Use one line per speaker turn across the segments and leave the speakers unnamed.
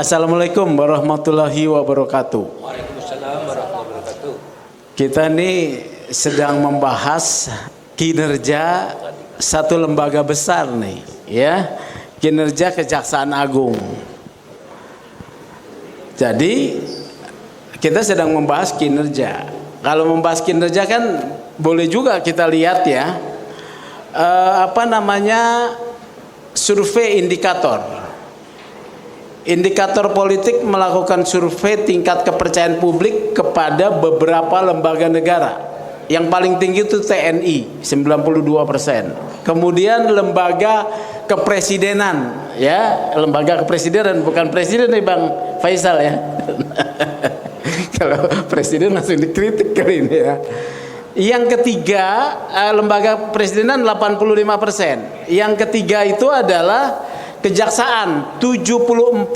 Assalamualaikum warahmatullahi wabarakatuh.
Waalaikumsalam warahmatullahi wabarakatuh.
Kita ini sedang membahas kinerja satu lembaga besar nih, ya, kinerja Kejaksaan Agung. Jadi kita sedang membahas kinerja. Kalau membahas kinerja kan boleh juga kita lihat ya, survei indikator. Indikator politik melakukan survei tingkat kepercayaan publik kepada beberapa lembaga negara. Yang paling tinggi itu TNI 92%. Kemudian lembaga kepresidenan, ya, lembaga kepresidenan, bukan presiden nih Bang Faisal ya. Kalau presiden langsung dikritik kali ini ya. Yang ketiga lembaga presidenan 85%. Yang ketiga itu adalah Kejaksaan 74,7%.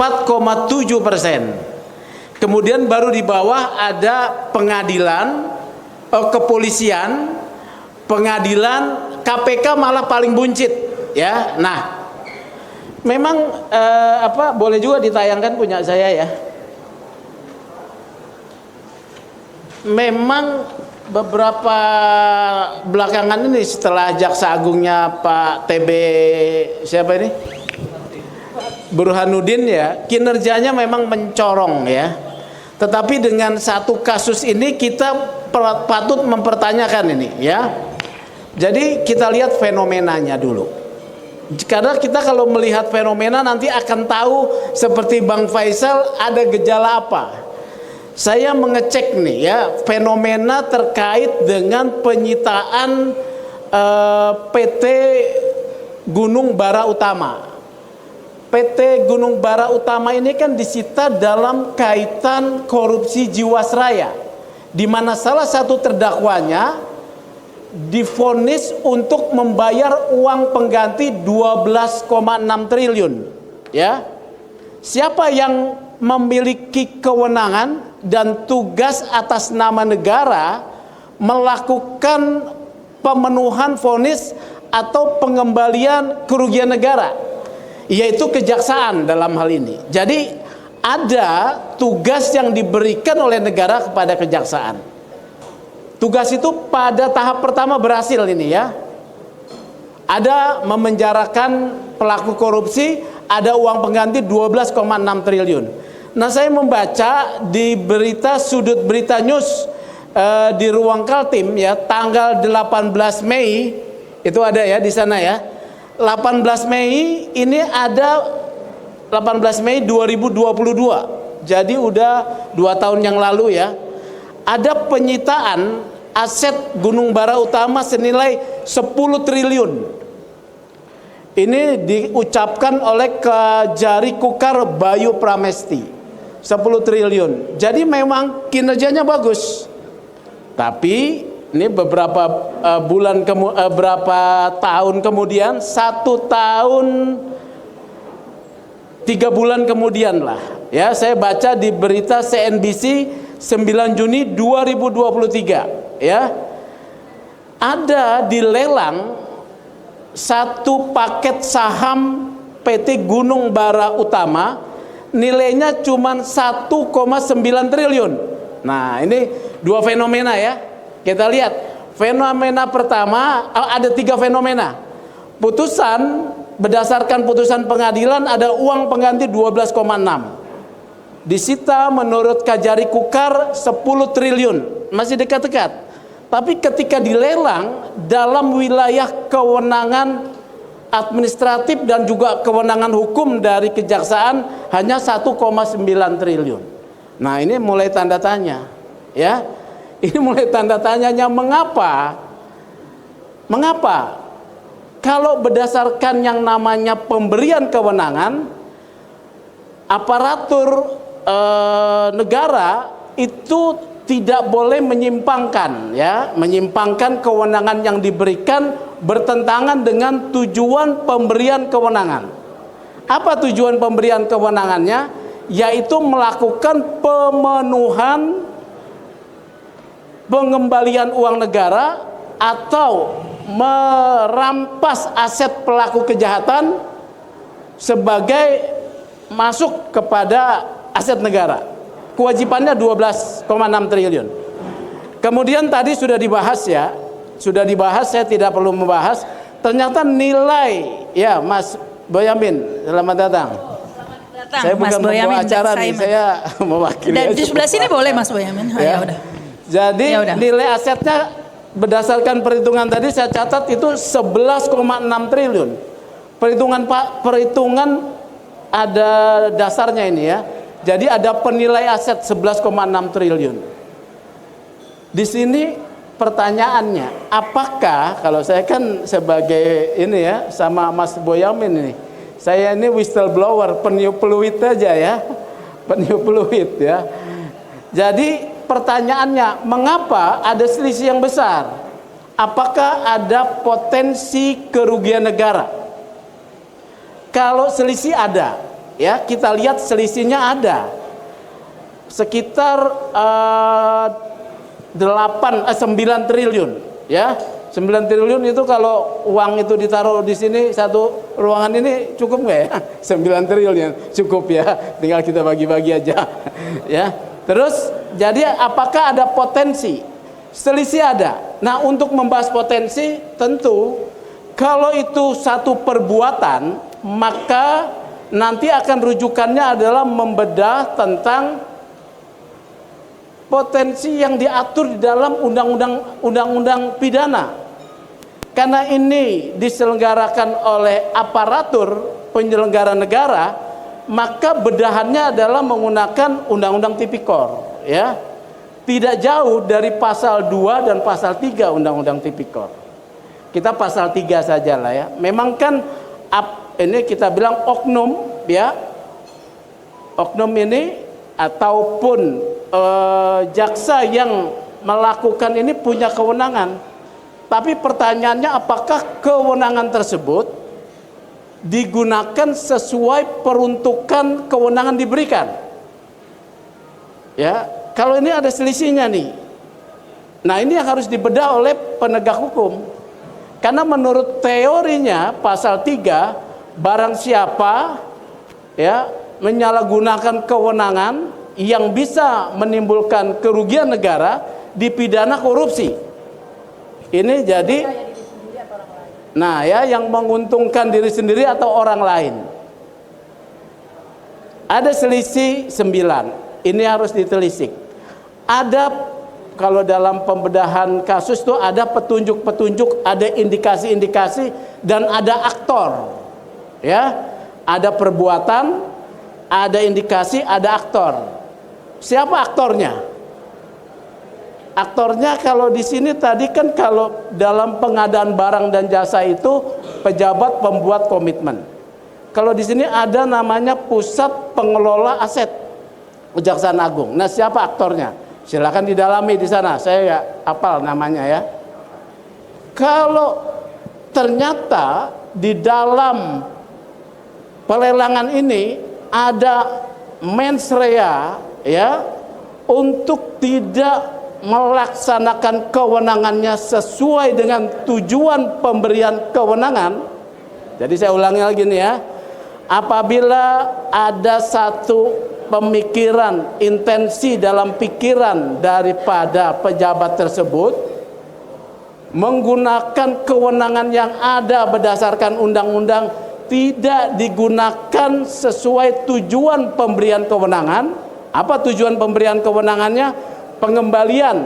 Kemudian baru di bawah ada pengadilan, kepolisian, pengadilan, KPK malah paling buncit, ya. Nah, memang boleh juga ditayangkan punya saya ya. Memang beberapa belakangan ini setelah Jaksa Agungnya Pak TB siapa ini? Burhanuddin ya, kinerjanya memang mencorong ya. Tetapi dengan satu kasus ini kita patut mempertanyakan ini ya. Jadi kita lihat fenomenanya dulu. Karena kita kalau melihat fenomena nanti akan tahu seperti Bang Faisal ada gejala apa. Saya mengecek nih ya fenomena terkait dengan penyitaan PT Gunung Bara Utama. PT Gunung Bara Utama ini kan disita dalam kaitan korupsi Jiwasraya, di mana salah satu terdakwanya divonis untuk membayar uang pengganti 12,6 triliun. Ya, siapa yang memiliki kewenangan dan tugas atas nama negara melakukan pemenuhan vonis atau pengembalian kerugian negara? Yaitu kejaksaan dalam hal ini. Jadi ada tugas yang diberikan oleh negara kepada kejaksaan. Tugas itu pada tahap pertama berhasil ini ya. Ada memenjarakan pelaku korupsi, ada uang pengganti 12,6 triliun. Nah, saya membaca di berita Sudut Berita News di ruang Kaltim ya, tanggal 18 Mei itu ada ya di sana ya. 18 Mei ini ada 18 Mei 2022. Jadi udah 2 tahun yang lalu ya. Ada penyitaan aset Gunung Bara Utama senilai 10 triliun. Ini diucapkan oleh Kejari Kukar Bayu Pramesti. 10 triliun. Jadi memang kinerjanya bagus. Tapi ini beberapa berapa tahun kemudian, 1 tahun 3 bulan kemudian lah ya, saya baca di berita CNBC 9 Juni 2023 ya, ada dilelang satu paket saham PT Gunung Bara Utama nilainya cuma 1,9 triliun. Nah, ini dua fenomena ya. Kita lihat fenomena pertama, ada 3 fenomena. Putusan, berdasarkan putusan pengadilan ada uang pengganti 12,6. Disita menurut Kejari Kukar 10 triliun, masih dekat-dekat. Tapi ketika dilelang dalam wilayah kewenangan administratif dan juga kewenangan hukum dari kejaksaan hanya 1,9 triliun. Nah, ini mulai tanda tanya ya. Ini mulai tanda tanyanya mengapa kalau berdasarkan yang namanya pemberian kewenangan, aparatur negara itu tidak boleh menyimpangkan ya, menyimpangkan kewenangan yang diberikan bertentangan dengan tujuan pemberian kewenangan. Apa tujuan pemberian kewenangannya? Yaitu melakukan pemenuhan pengembalian uang negara atau merampas aset pelaku kejahatan sebagai masuk kepada aset negara. Kewajibannya 12,6 triliun. Kemudian tadi sudah dibahas ya, saya tidak perlu membahas. Ternyata nilai, ya Mas Boyamin, selamat datang. Saya bukan pembawa acara nih, saya mewakili.
Dan di sebelah sini boleh Mas Boyamin.
Ya.
Udah.
Jadi
Ya udah.
nilai asetnya berdasarkan perhitungan tadi saya catat itu 11,6 triliun. Perhitungan ada dasarnya ini ya. Jadi ada penilai aset 11,6 triliun. Di sini pertanyaannya, apakah kalau saya kan sebagai ini ya sama Mas Boyamin ini, saya ini whistleblower, peniup peluit aja ya, peniup peluit ya. Jadi pertanyaannya, mengapa ada selisih yang besar? Apakah ada potensi kerugian negara? Kalau selisih ada, ya kita lihat selisihnya ada sekitar 9 triliun, ya 9 triliun itu kalau uang itu ditaruh di sini satu ruangan ini cukup nggak ya? 9 triliun cukup ya, tinggal kita bagi-bagi aja, ya. Terus jadi apakah ada potensi? Selisih ada. Nah untuk membahas potensi tentu kalau itu satu perbuatan maka nanti akan rujukannya adalah membedah tentang potensi yang diatur di dalam undang-undang pidana. Karena ini diselenggarakan oleh aparatur penyelenggara negara, maka bedahannya adalah menggunakan undang-undang tipikor, ya. Tidak jauh dari pasal 2 dan pasal 3 undang-undang tipikor. Kita pasal 3 saja lah ya. Memang kan ini kita bilang oknum ya. Oknum ini ataupun jaksa yang melakukan ini punya kewenangan. Tapi pertanyaannya apakah kewenangan tersebut digunakan sesuai peruntukan kewenangan diberikan? Ya, kalau ini ada selisihnya nih. Nah, ini yang harus dibedah oleh penegak hukum. Karena menurut teorinya pasal 3, barang siapa ya menyalahgunakan kewenangan yang bisa menimbulkan kerugian negara dipidana korupsi. Ini jadi nah ya yang menguntungkan diri sendiri atau orang lain. Ada selisih 9. Ini harus ditelisik. Ada kalau dalam pembedahan kasus itu ada petunjuk-petunjuk, ada indikasi-indikasi dan ada aktor. Ya, ada perbuatan, ada indikasi, ada aktor. Siapa aktornya? Aktornya kalau di sini tadi kan kalau dalam pengadaan barang dan jasa itu pejabat pembuat komitmen. Kalau di sini ada namanya Pusat Pengelola Aset Kejaksaan Agung. Nah, siapa aktornya? Silakan didalami di sana. Saya nggak hafal namanya ya. Kalau ternyata di dalam pelelangan ini ada mens rea ya untuk tidak melaksanakan kewenangannya sesuai dengan tujuan pemberian kewenangan. Jadi saya ulangi lagi nih ya. Apabila ada satu pemikiran, intensi dalam pikiran daripada pejabat tersebut menggunakan kewenangan yang ada berdasarkan undang-undang tidak digunakan sesuai tujuan pemberian kewenangan. Apa tujuan pemberian kewenangannya? Pengembalian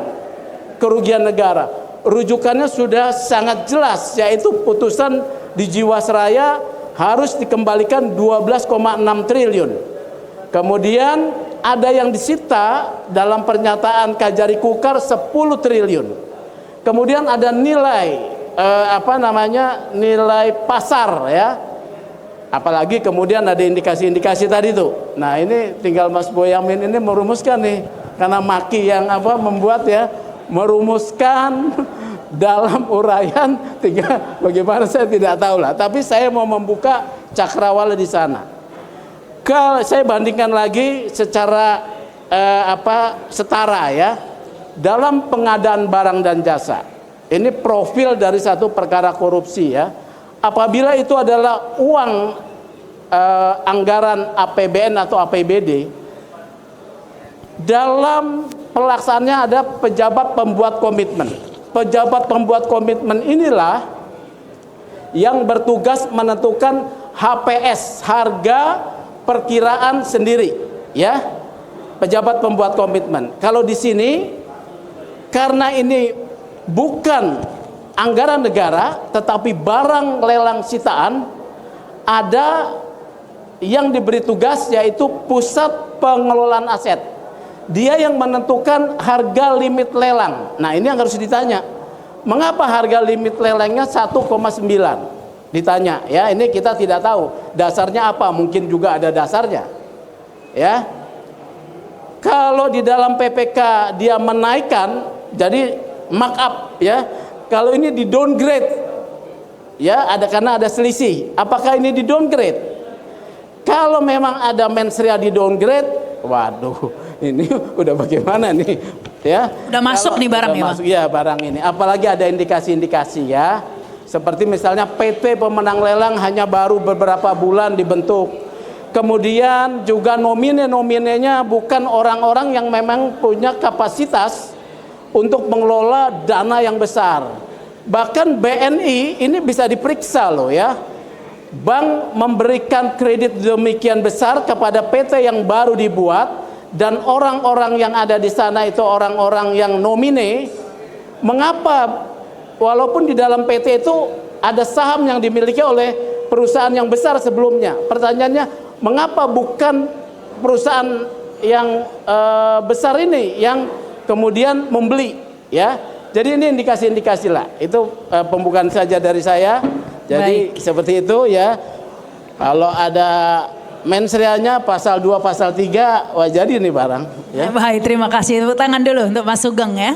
kerugian negara. Rujukannya sudah sangat jelas, yaitu putusan di Jiwasraya harus dikembalikan 12,6 triliun. Kemudian ada yang disita dalam pernyataan Kajari Kukar 10 triliun. Kemudian ada nilai nilai pasar ya. Apalagi kemudian ada indikasi-indikasi tadi tuh. Nah, ini tinggal Mas Boyamin ini merumuskan nih. Karena Maki yang membuat ya, merumuskan dalam uraian, tinggal bagaimana saya tidak tahu lah. Tapi saya mau membuka cakrawala di sana. Kalau saya bandingkan lagi secara setara ya, dalam pengadaan barang dan jasa. Ini profil dari satu perkara korupsi ya. Apabila itu adalah uang anggaran APBN atau APBD, dalam pelaksanaannya ada pejabat pembuat komitmen. Pejabat pembuat komitmen inilah yang bertugas menentukan HPS, harga perkiraan sendiri, ya. Pejabat pembuat komitmen. Kalau di sini karena ini bukan anggaran negara tetapi barang lelang sitaan, ada yang diberi tugas yaitu pusat pengelolaan aset. Dia yang menentukan harga limit lelang. Nah, ini yang harus ditanya. Mengapa harga limit lelangnya 1,9? Ditanya, ya. Ini kita tidak tahu dasarnya apa, mungkin juga ada dasarnya. Ya. Kalau di dalam PPK dia menaikkan, jadi markup, ya. Kalau ini di downgrade, ya, karena ada selisih. Apakah ini di downgrade? Kalau memang ada mensrea di downgrade, waduh, ini udah bagaimana nih, ya?
Udah masuk nih barang ya, Bang?
Iya, barang ini. Apalagi ada indikasi-indikasi, ya. Seperti misalnya PT pemenang lelang hanya baru beberapa bulan dibentuk. Kemudian juga nomine-nominenya bukan orang-orang yang memang punya kapasitas untuk mengelola dana yang besar. Bahkan BNI ini bisa diperiksa loh, ya. Bank memberikan kredit demikian besar kepada PT yang baru dibuat, dan orang-orang yang ada di sana itu orang-orang yang nomine. Mengapa walaupun di dalam PT itu ada saham yang dimiliki oleh perusahaan yang besar sebelumnya? Pertanyaannya, mengapa bukan perusahaan yang besar ini yang kemudian membeli, ya? Jadi ini indikasi-indikasi lah. Itu pembukaan saja dari saya. Jadi seperti itu, ya. Kalau ada mensreanya pasal 2 pasal 3, wah jadi nih barang, ya.
Baik, terima kasih. Tepuk tangan dulu untuk Mas Sugeng, ya.